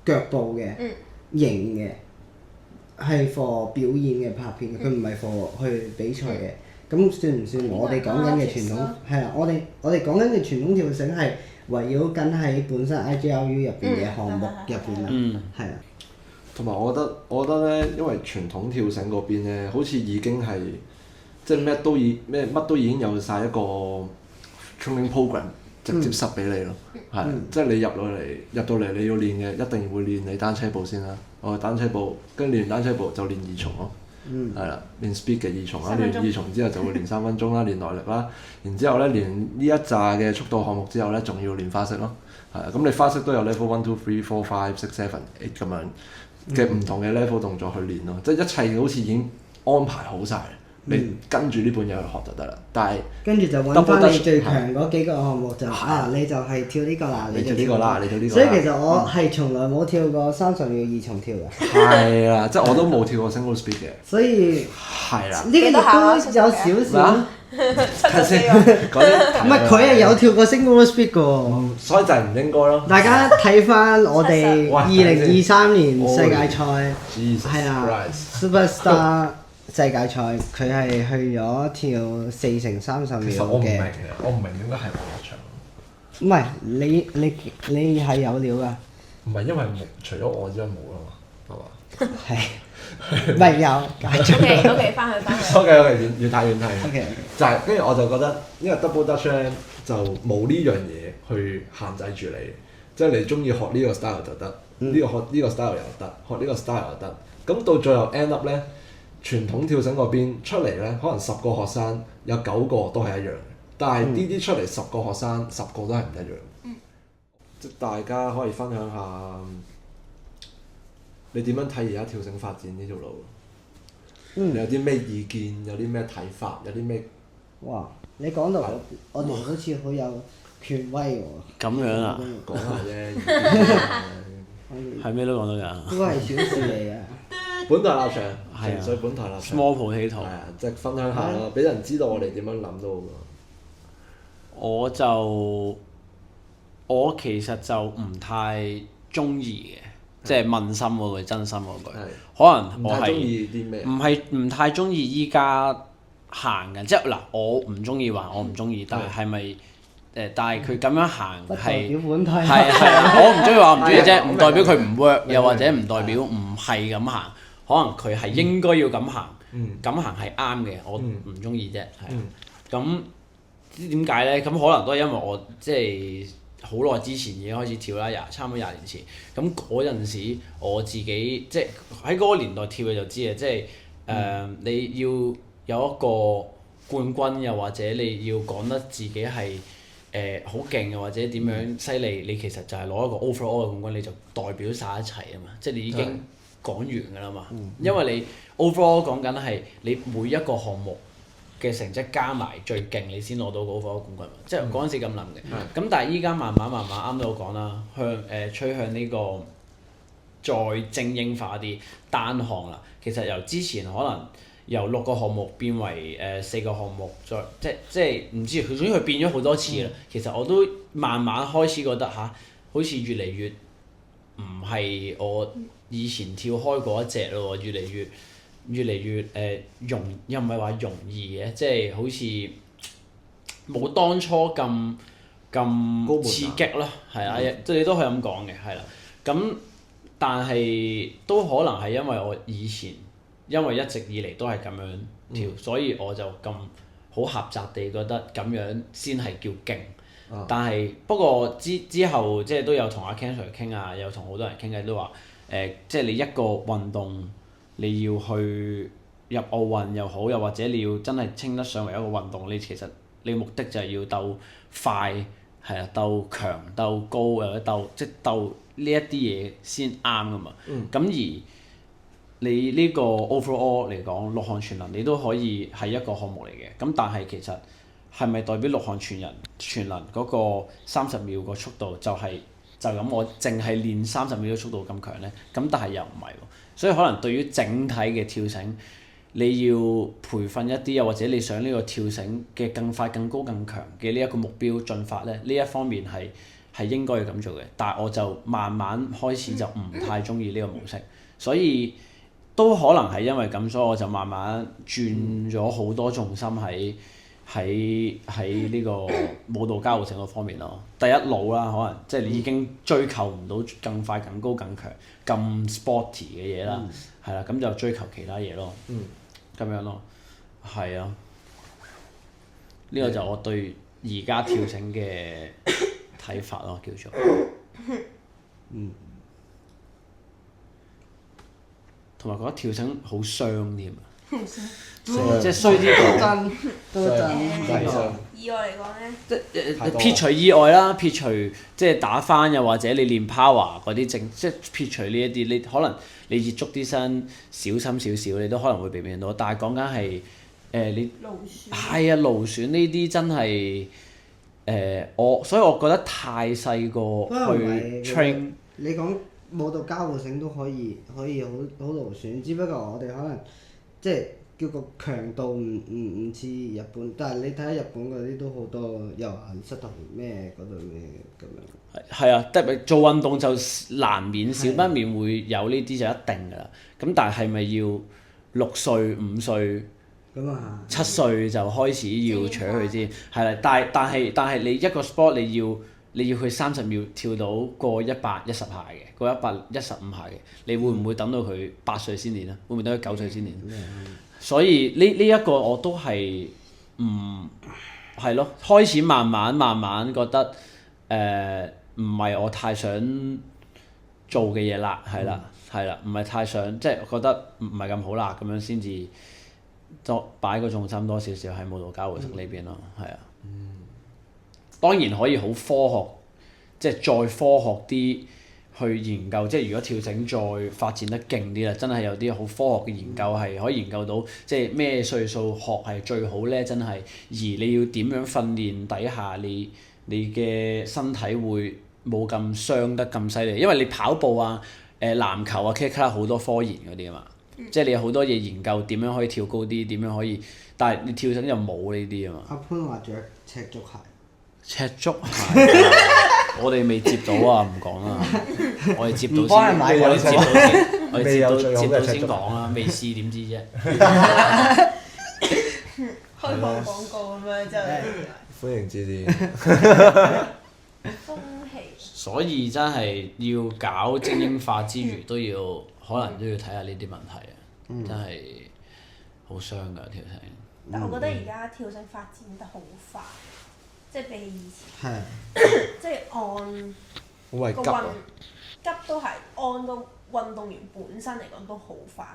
腳步嘅，型嘅，係 for 表演嘅拍片嘅，佢唔係 for 去比賽嘅。咁算唔算我哋講緊嘅傳統？係啊，我哋講緊嘅傳統跳繩係圍繞緊喺本身 IGLU 入邊嘅項目入邊啦，係啊。同埋我覺得咧，因為傳統跳繩嗰邊咧，好似已經係即係乜都已經有晒一個 training program 直接塞俾你咯，係、即係你入到嚟你要練嘅一定會練你單車步先啦，我單車步跟住練完單車步就練二重咯。係啦，練 speed 嘅二重啦，練二重之後就會練3分鐘啦，練耐力啦，然之後咧練呢一紮嘅速度項目之後咧，仲要練花式咯，係啊，咁你花式都有 level 1、2、3、4、5、6、7、8咁樣嘅唔同嘅 level 動作去練咯，即係一切好似已經安排好晒，你跟住呢本嘢去學就得啦。但係跟住就揾翻你最強嗰幾個項目就你就係跳呢個啦，你跳呢個啦，你跳呢個。所以其實我係從來冇跳過30秒二重跳嘅。係啦，即係我都冇跳過 single speed 嘅。所以係啦，呢個亦都有少少。睇先，嗰啲唔係佢係有跳過 single speed 嘅喎。所以就係唔應該咯。大家睇翻我哋2023年世界賽係啦 Superstar 世界賽，佢係去咗跳4乘30秒嘅。我唔明點解係我入場。唔係你係有料㗎。唔係因為除咗我之外冇啦嘛，係嘛？係。唔係有。OK，翻去。OK，越睇越睇。OK。就係跟住我就覺得，因為 double dutch 咧就冇呢樣嘢去限制住你，即係你中意學呢個 style 就得，學呢個 style 又得，學呢個 style 又得。咁到最後 end up 咧，傳統跳繩嗰邊出嚟咧，可能10個學生有9個都係一樣嘅，但係呢啲出嚟10個學生10個都係唔一樣。即係大家可以分享下。你點樣睇而家跳繩發展呢條路？你有啲咩意見？有啲咩睇法？有啲咩？哇！你講到我哋好似好有權威喎。咁樣啊？講下啫，係咩都講得㗎。都係小事嚟嘅。本台立場，純粹本台立場。Small potato。係啊，即係分享下咯，俾人知道我哋點樣諗都好。我其實就唔太中意嘅。即係問心嗰句，真心嗰句。可能我係唔太中意依家行緊，即係嗱，我唔中意話我唔中意，但係咪但係佢咁樣行係我唔中意話唔中意啫，唔代表佢唔 work， 又或者唔代表唔係咁行，可能佢係應該要咁行，咁行係啱嘅，我唔中意啫，係咁點解咧？咁可能都係因為我即係。好耐之前已經開始跳啦，差唔多20年前。咁嗰陣時我自己即係喺嗰個年代跳嘅就知嘅，即係你要有一個冠軍，又或者你要講得自己係好勁，又或者點樣犀利，你其實就係攞一個 overall 嘅冠軍，你就代表晒一齊啊嘛，即係你已經講完㗎啦嘛。因為你 overall 講緊係你每一個項目嘅成績加埋最勁，你先攞到嗰個冠軍，即係嗰陣時咁諗嘅。咁但係依家慢慢啱到我講啦，趨向呢個再精英化啲單項啦。其實由之前可能由6個項目變為4個項目，再即係唔知佢總之佢變咗好多次啦。其實我都慢慢開始覺得好似越嚟越唔係我以前跳開嗰一隻咯，越嚟越又唔係話容易嘅，即係好似冇當初咁刺激咯，係啊，即係你都可以咁講嘅，係啦。咁但係都可能係因為我以前因為一直以嚟都係咁樣跳，所以我就咁好狹窄地覺得咁樣先係叫勁。但係不過之後即係都有同阿 Ken Sir 傾啊，有同好多人傾偈都話即係你一個運動。你要去入奧運又好，又或者你要真係稱得上為一個運動，你其實你目的就係要鬥快，係啊，鬥強、鬥高，或者即係鬥呢一啲嘢先啱噶嘛。咁而你呢個 overall 嚟講，6項全能你都可以係一個項目嚟嘅。咁但係其實係咪代表6項全能嗰個30秒個速度就咁我淨係練30秒嘅速度咁強咧？咁但係又唔係喎。所以可能對於整體嘅跳繩，你要培訓一啲，又或者你想呢個跳繩嘅更快、更高、更強嘅呢一個目標進發咧，呢一方面係應該要咁做嘅。但係我就慢慢開始就唔太中意呢個模式，所以都可能係因為咁，所以我就慢慢轉咗好多重心喺呢個舞蹈交互繩嗰方面咯。第一老啦，可能即係你已經追求唔到更快、更高、更強、咁 sporty 嘅嘢啦，係啦，咁就追求其他嘢咯，咁樣咯，係啊。呢個就我對而家跳繩嘅睇法咯，叫做。同埋覺得跳繩好傷添啊！即係衰啲講，都真意外嚟講咧，即撇除意外啦，撇除即係打翻又或者你練 power 嗰啲即係撇除呢一啲，你可能你接觸啲身小心少少，你都可能會避免到。但係講緊係你勞損係啊勞損呢啲真係所以我覺得太細個去 train。你講舞蹈交互繩都可以好勞損，只不過我哋可能即係叫個強度唔似日本，但係你睇下日本嗰啲都好多又硬膝頭咩嗰度咩咁樣。係啊，特別做運動就難免少不免會有呢啲就一定㗎啦。咁但係咪要6歲5歲7歲就開始要取佢先？係啦，但係你一個 sport 你要去30秒跳到過110下嘅，過115下嘅，你會唔會等到佢8歲先練啊？會唔會等佢9歲先練？所以呢一個我都係係咯，開始慢慢覺得唔係我太想做嘅嘢啦，係啦，唔係太想即係覺得唔係咁好啦，咁樣先至多擺個重心多少少喺舞蹈交互繩呢邊咯，係啊。當然可以好科學，即係再科學啲去研究。即係如果跳繩再發展得勁啲啦，真係有啲好科學嘅研究係可以研究到，即係咩歲數學係最好咧？真係，而你要點樣訓練底下你嘅身體會冇咁傷得咁犀利？因為你跑步啊、籃球啊、K 卡好多科研嗰啲啊嘛，即係你有好多嘢研究點樣可以跳高啲，點樣可以，但係你跳繩就冇呢啲啊嘛。阿潘話着赤足鞋。赤足鞋，我哋未接到啊，唔講啦。我哋接到先，我哋接到先，我哋接到先講啦。未試點知啫？開放廣告咁樣就歡迎指點。風氣。所以真係要搞精英化之餘，可能都要睇下呢啲問題啊！真係好傷㗎跳繩。但我覺得而家跳繩發展得好快。即係比起以前，即係按個急都係按個運動員本身嚟講都好快，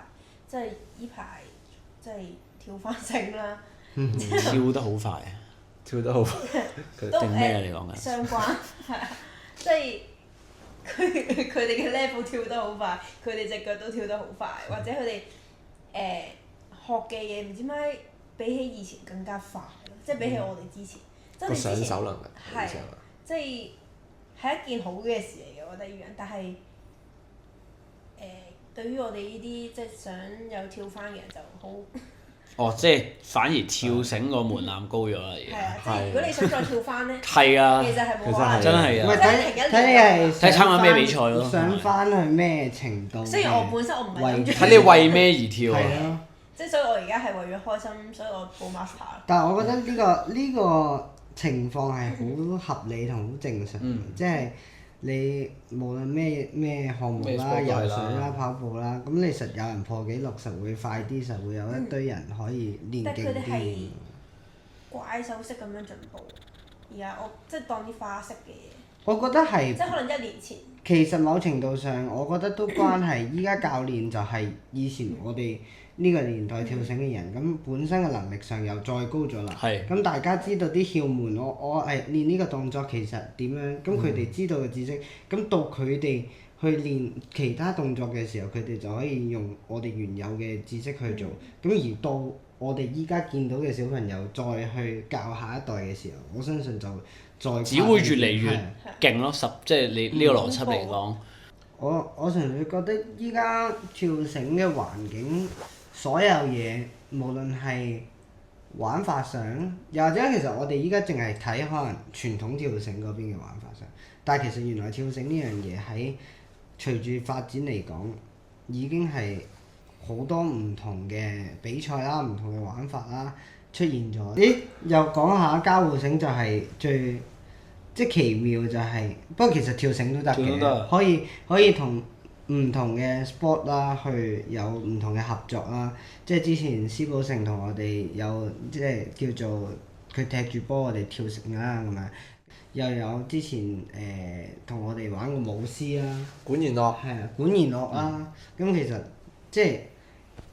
即係依排即係跳翻繩啦，跳得好快，跳得好快，定咩啊？你講緊？相關係啊，即係佢哋嘅 level 跳得好快，佢哋隻腳都跳得好快，或者佢哋學嘅嘢唔知點解比起以前更加快咯，即係比起我哋之前。個上手能力係，即係一件好嘅事嚟嘅，我覺得依樣。但係對於我哋呢啲即係想有跳翻嘅人就好。哦，即係反而跳繩個門檻高咗啦，而家。係啊，即係如果你想再跳翻咧，係啊，其實係冇可能。真係啊！睇你係睇參加咩比賽咯。想翻去咩程度？雖然我本身我唔係諗住。睇你為咩而跳啊？係咯。即係所以我而家係為咗開心，所以我報 master。但係我覺得呢個情況係好合理同好正常，即係你無論咩項目啦、游水啦、跑步啦，咁你實有人破紀錄，實會快啲，實會有一堆人可以練勁啲。但係佢哋係怪獸式咁樣進步，而家我即係當啲花式嘅嘢。我覺得係。即係可能1年前。其實某程度上，我覺得都關係。依家教練就係以前我哋呢個年代跳繩嘅人，咁本身嘅能力上又再高咗啦。咁大家知道啲竅門，我係練呢個動作其實點樣？咁佢哋知道嘅知識，咁到佢哋去練其他動作嘅時候，佢哋就可以用我哋原有嘅知識去做。咁而到我哋依家見到嘅小朋友再去教下一代嘅時候，我相信就只會越嚟越勁咯，即係你呢個邏輯嚟講。我純粹覺得依家跳繩嘅環境，所有嘢無論係玩法上，又或者其實我哋依家淨係睇可能傳統跳繩嗰邊嘅玩法上，但係其實原來跳繩呢樣嘢喺隨住發展嚟講，已經係好多唔同嘅比賽啦、唔同嘅玩法啦出現咗。咦？又講下交互繩就係最即係奇妙就係，不過其實跳繩都得嘅，可以同唔同嘅 sport 啦，去有唔同嘅合作啦。即係之前施寶成同我哋有即係叫做佢踢住波，我哋跳繩啦咁樣。又有之前同我哋玩過舞獅啦，管弦樂。係啊，管弦樂啦。咁其實即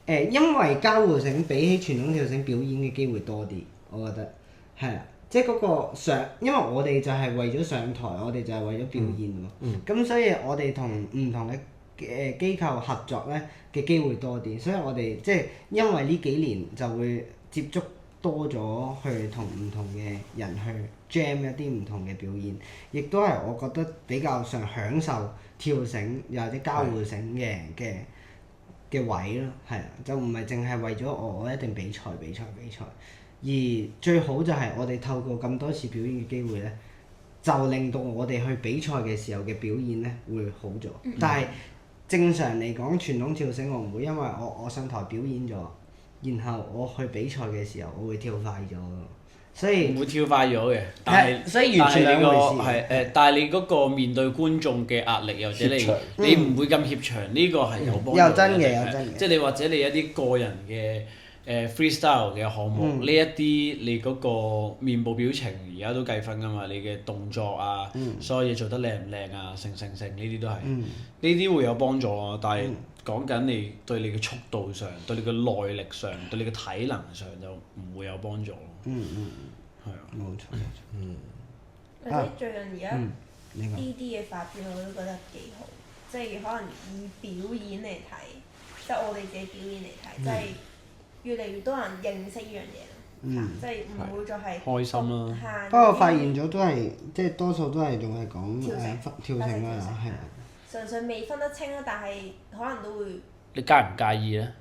係因為交互繩比起傳統跳繩表演嘅機會多啲，我覺得係啊。即係嗰個因為我哋就係為咗上台，我哋就係為咗表演啊嘛。咁所以我哋同唔同嘅機構合作咧嘅機會多啲，所以我哋即係因為呢幾年就會接觸多咗去同唔同嘅人去 jam 一啲唔同嘅表演，亦都係我覺得比較上享受跳繩又或者交互繩嘅位咯，係啊，就唔係淨係為咗我一定比賽，而最好就係我哋透過咁多次表演嘅機會咧，就令到我哋去比賽嘅時候嘅表演咧會好咗。但係正常嚟講，傳統跳繩我唔會因為我上台表演咗，然後我去比賽嘅時候我會跳快咗，所以唔會跳快咗嘅，但係所以完全兩回事。但係你嗰個面對觀眾嘅壓力，又或者你唔會咁協場，呢個係有幫助嘅。有真嘅。即係你或者你一啲個人嘅freestyle 嘅項目，呢一啲你嗰個面部表情而家都計分㗎嘛，你嘅動作啊，所有嘢做得靚唔靚啊，成呢啲都係，呢啲會有幫助啊。但係講緊你對你嘅速度上、對你嘅耐力上、對你嘅體能上就唔會有幫助咯。係啊。冇錯。或者最近而家 DD 嘅發展我都覺得幾好，即係可能以表演嚟睇，即係我哋自己表演嚟睇，即係越嚟越多人認識呢樣嘢咯，即係唔會再係開心啦。不過發現咗都係即係多數都係仲係講跳繩啦，係啊。純粹未分得清啦，但係可能都會。你介唔介意咧？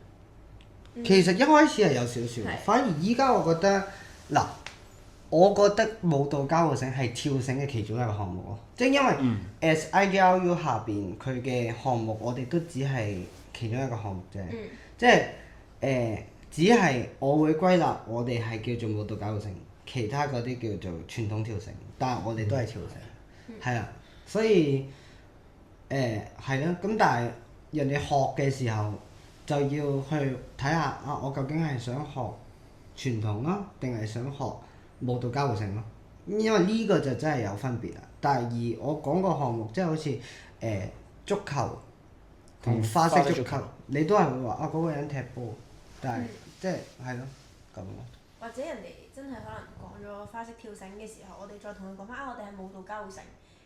其實一開始係有少少，反而依家我覺得嗱，我覺得舞蹈交互繩係跳繩嘅其中一個項目咯，即係因為 as IGRU 下邊佢嘅項目，我哋都只係其中一個項目啫，即係只係我會歸納我哋係叫做舞蹈交互繩，其他嗰啲叫做傳統跳繩，但係我哋都係跳繩，係啦，所以係咯，咁但係人哋學嘅時候就要去睇下啊，我究竟係想學傳統啊，定係想學舞蹈交互繩咯？因為呢個就真係有分別啦。但係而我講個項目，即係好似足球同花式足球，你都係會話啊嗰個人踢波，但係即係係咯咁咯。或者人哋真係可能講咗花式跳繩嘅時候，我哋再同佢講翻啊，我哋係舞蹈交互繩，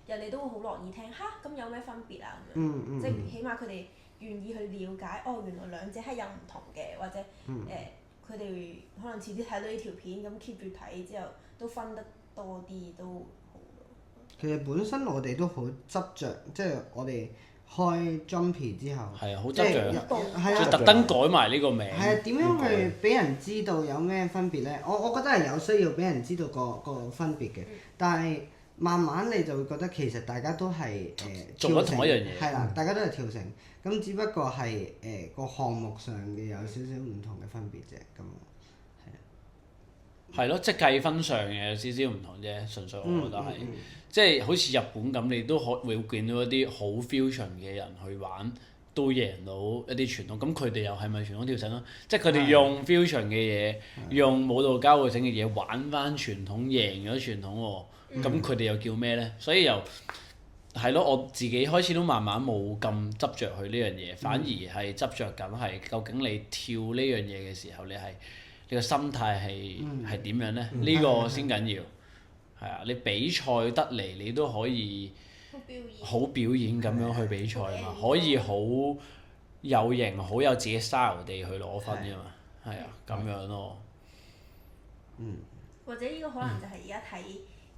人哋都會好樂意聽嚇，咁有咩分別啊咁樣，即係起碼佢哋願意去了解，哦原來兩者係有唔同嘅，或者佢哋可能遲啲睇到呢條片咁 keep 住睇之後，都分得多啲都好咯。其實本身我哋都好執着，即係我哋開 Jumpy 之後，係啊，好執着，係啊，特登改埋呢個名。係啊，點樣去俾人知道有咩分別咧？我覺得係有需要俾人知道個分別嘅，但係慢慢你就會覺得其實大家都係做咗同一樣嘢。係啦，大家都係跳繩，咁只不過係個項目上嘅有少少唔同嘅分別啫，咁係啊。係咯，即係計分上嘅有少少唔同啫，純粹我覺得係，即係好似日本咁，你都會見到一啲好 fusion 嘅人去玩，都贏到一啲傳統。咁佢哋又係咪傳統跳繩咯？即係佢哋用 fusion 嘅嘢，用舞蹈交互繩嘅嘢玩翻傳統，贏咗傳統喎。咁佢哋又叫咩咧？所以又係咯，我自己開始都慢慢冇咁執着去呢樣嘢，反而係執着緊係究竟你跳呢樣嘢嘅時候，你個心態係點樣咧？呢個先緊要。係啊，你比賽得嚟，你都可以好表演咁樣去比賽嘛，可以好有型、好有自己 style 地去攞分㗎嘛。係啊，咁樣咯。或者呢個可能就係而家睇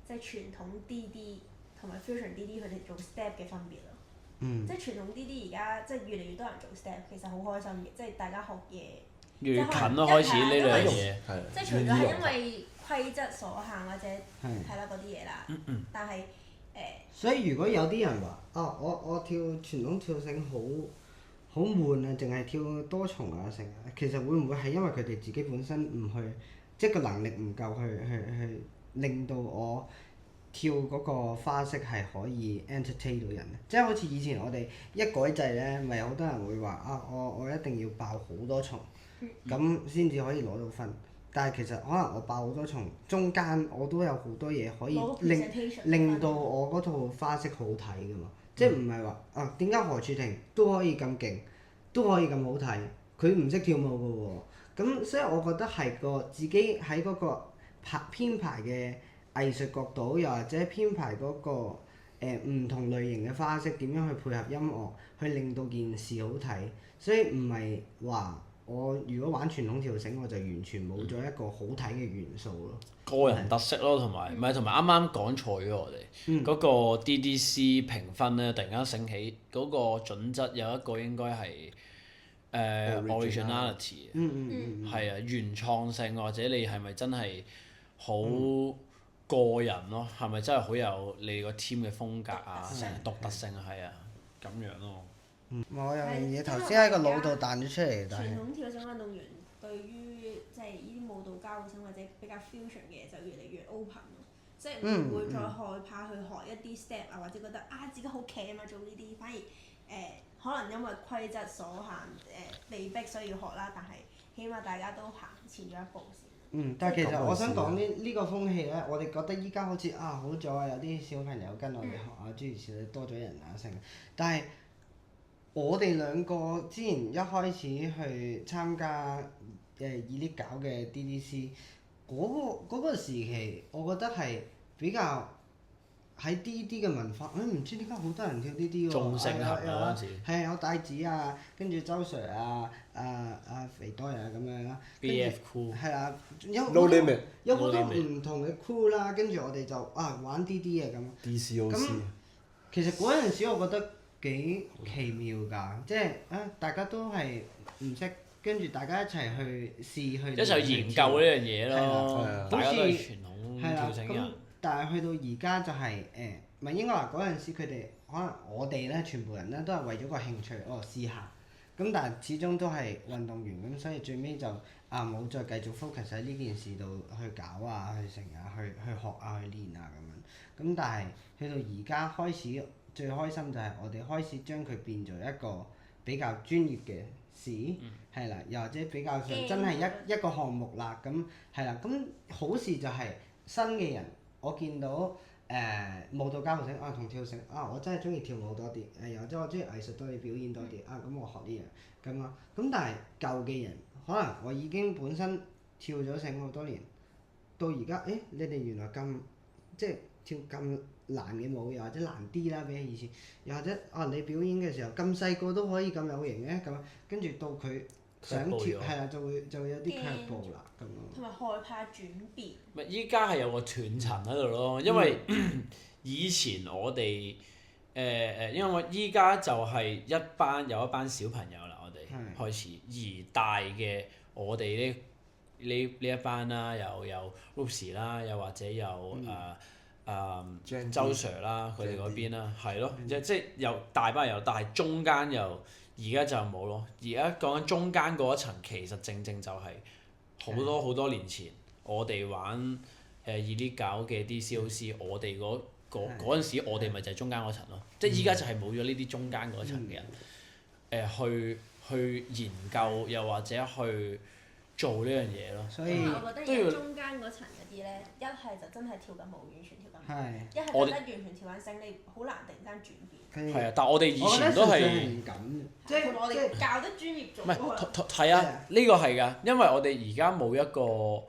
即係傳統 DD 同埋 fusion DD 佢哋做 step 嘅分別咯。即係傳統 DD 而家即係越嚟越多人做 step，其實好開心嘅，即係大家學嘢越近咯，開始呢兩嘢。即係除咗係因為規則所限或者係啦嗰啲嘢啦，但係所以如果有啲人話啊，我跳傳統跳繩好悶啊，淨係跳多重啊成，其實會唔會係因為佢哋自己本身唔去，即係個能力唔夠去令到我跳嗰個花式係可以 entertain 到人咧？即係好似以前我哋一改制咧，咪好多人會話啊，我一定要爆好多重，咁先至可以攞到分。但係其實可能我爆好多蟲，中間我都有好多嘢可以攞個令 presentation 令到我嗰套花式好睇噶嘛。即係唔係話啊點解何柱霆都可以咁勁，都可以咁好睇，佢唔識跳舞噶喎。咁所以我覺得係個自己喺嗰個編排嘅藝術角度，又或者編排嗰個唔同類型嘅花式點樣去配合音樂，去令到件事好睇。所以唔係話我如果玩傳統跳繩，我就完全冇咗一個好睇嘅元素咯。個人特色咯，同埋唔係同埋啱啱講錯咗我哋嗰個 DDC 評分咧，突然間醒起嗰個準則有一個應該係originality，係啊，原創性或者你係咪真係好個人咯？係咪真係好有你個 team 嘅風格啊？成獨特性係啊，咁樣咯。我有樣嘢頭先喺個腦度彈咗出嚟，但係傳統跳繩運動員對於即係呢啲舞蹈交互繩或者比較 fusion 嘅就越嚟越 open 咯，即係唔會再害怕去學一啲 step 啊，或者覺得啊自己好騎啊嘛做呢啲，反而可能因為規則所限被逼需要學啦，但係起碼大家都行前咗一步先。但係其實我想講呢個風氣咧，我哋覺得依家好似啊好咗啊，有啲小朋友跟我哋學啊，諸如此類多咗人啊成，但係我哋兩個之前一開始去參加ELITE搞嘅 DDC 嗰個時期，我覺得係比較喺 DD 嘅文化，唔知點解好多人跳 DD 喎。仲盛行嗰陣時。係有帶子啊，跟住周 Sir 啊，肥多人啊咁樣啦。BF crew。係啊，有好多唔同嘅 crew 啦，跟住我哋就玩 DD 啊咁。DCOC。咁其實嗰陣時我覺得幾奇妙㗎，即係大家都係唔識，跟住大家一齊去試去。一齊研究呢樣嘢咯，大家都係傳統跳繩人。但係去到而家就係唔係應該話嗰陣時佢哋可能我哋咧全部人咧都係為咗個興趣試下，咁但係始終都係運動員咁，所以最尾就冇再繼續 focus 喺呢件事度去搞啊，去成啊，去學啊，去練啊咁樣。咁但係去到而家開始最開心就係我哋開始將佢變做一個比較專業嘅事，係啦，又或者比較上真係一個項目啦，咁係啦，咁好事就係新嘅人。我見到舞蹈交互繩同跳繩我真係中意跳舞多啲，又或者我中意藝術多啲，表演多啲咁我學呢樣咁啊。咁但係舊嘅人可能我已經本身跳咗繩好多年，到而家你哋原來咁即係跳咁難嘅舞，又或者難啲啦比起以前，又或者你表演嘅時候咁細個都可以咁有型嘅咁，跟住到佢想跳係啦，就會有啲卻步啦咁咯。同埋害怕轉變。咪依家係有個斷層喺度咯，因為以前我哋因為依家就係有一班小朋友啦，我哋開始而大嘅我哋呢一班啦，有 Roops 啦，又或者有周 Sir 啦，佢哋嗰邊啦，係咯，即係有大班有，但係中間又而家就冇咯。而家講緊中間嗰一層，其實正正就係好多年前我哋玩ELITE搞嘅 DCOC，我哋嗰陣時，我哋咪就係中間嗰層咯。即係依家就係冇咗呢啲中間嗰層嘅人，去研究又或者去做呢樣嘢咯。所以我覺得而家中間嗰層嗰啲咧，一係就真係跳緊舞，完全跳緊舞；一係覺得完全跳緊繩，你好難突然間轉變。係啊，但係我哋以前都係唔敢嘅，即係我哋教得專業咗。唔係係啊，呢個係㗎，因為我哋而家冇一個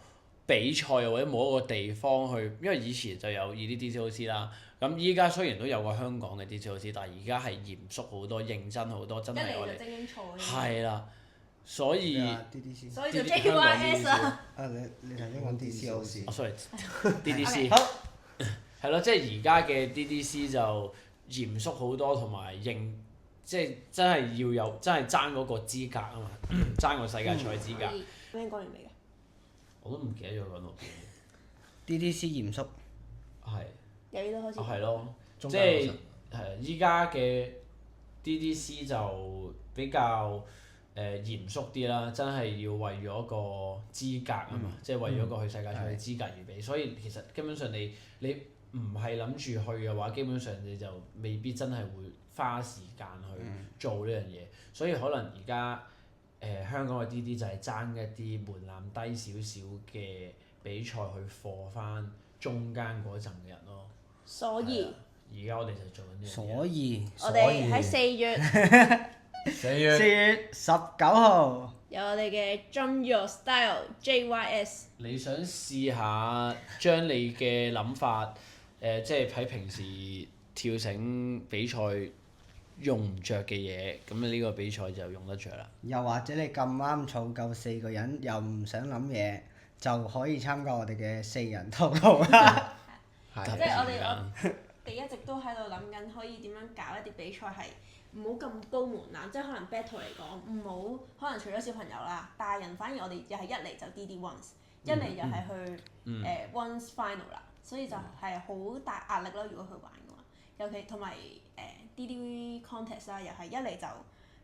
比賽或者冇一個地方去，因為以前就有ELITE DCOC啦。咁依家雖然都有個香港嘅 DCOC，但係而家係嚴肅好多、認真好多，真係我哋。一嚟就精英賽。係啦，所以所以就 JYS 啊。你頭先講 DCOC。sorry，DDC。好。係咯，即係而家嘅 DDC 就嚴肅好多，同埋即係真係要有真係爭嗰個資格啊嘛，爭個世界賽資格。已經講完未㗎？我都唔記得咗講到邊。DDC 嚴肅。係。由呢度開始。係咯，即係依家嘅 DDC 就比較嚴肅啲啦，真係要為咗個資格啊嘛，即係為咗個去世界賽嘅資格而比，所以其實基本上你唔係諗住去嘅話，基本上你就未必真係會花時間去做呢樣嘢，所以可能而家香港嘅 DD 就係爭一啲門檻低少少嘅比賽去課翻中間嗰陣嘅人咯。所以而家我哋就做緊呢樣嘢。所以我哋喺4月4月4月19號有我哋嘅 Jump Your Style JYS。你想試下將你嘅諗法即係喺平時跳繩比賽用唔着嘅嘢，咁你呢個比賽就用得着啦。又或者你咁啱儲夠4個人，又唔想諗嘢，就可以參加我哋嘅4人套路啦。即係我哋一直都喺度諗緊可以點樣搞一啲比賽係唔好咁高門檻，即係可能 battle 嚟講唔好，可能除咗小朋友啦，大人反而我哋又係一嚟就 DD once，一嚟又係去once final 啦，所以就係好大壓力咯。如果去玩嘅話，尤其同埋DD contest 啦，又係一嚟就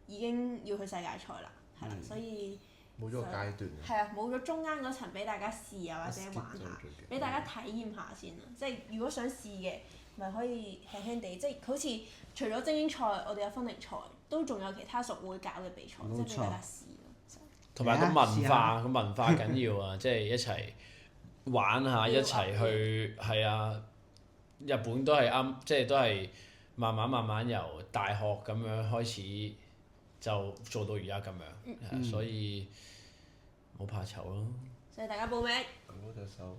已經要去世界賽啦，係啦，所以冇咗個階段。係啊，冇咗中間嗰層俾大家試啊，或者玩下，俾大家體驗下先啊。即係如果想試嘅，咪可以輕輕地，即係好似除咗精英賽，我哋有分齡賽，都仲有其他屬會搞嘅比賽，即係俾大家試咯。同埋個文化緊要啊！即係一齊玩下，一齊去係啊！日本都係啱，即係都係慢慢由大學咁樣開始就做到而家咁樣，所以冇怕醜咯。所以大家報名，嗰隻手。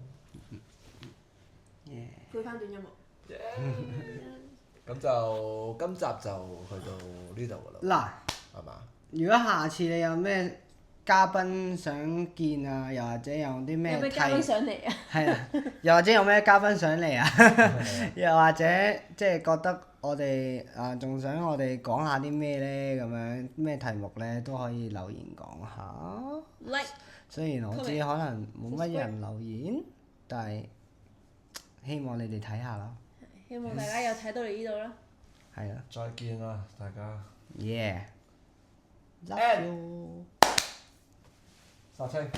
配翻段音樂。咁就今集就去到呢度㗎啦。嗱，係嘛？如果下次你有咩嘉賓想見啊，又或者有啲咩有咩嘉賓上嚟啊？係啊，又或者有咩嘉賓上嚟啊？又或者即係覺得我哋仲想我哋講下啲咩咧？咁樣咩題目咧都可以留言講下。Like，雖然我知可能冇乜人留言，但係希望你哋睇下啦。希望大家有睇到嚟呢度啦。係啊。再見啦，大家。Yeah。Love you。殺青。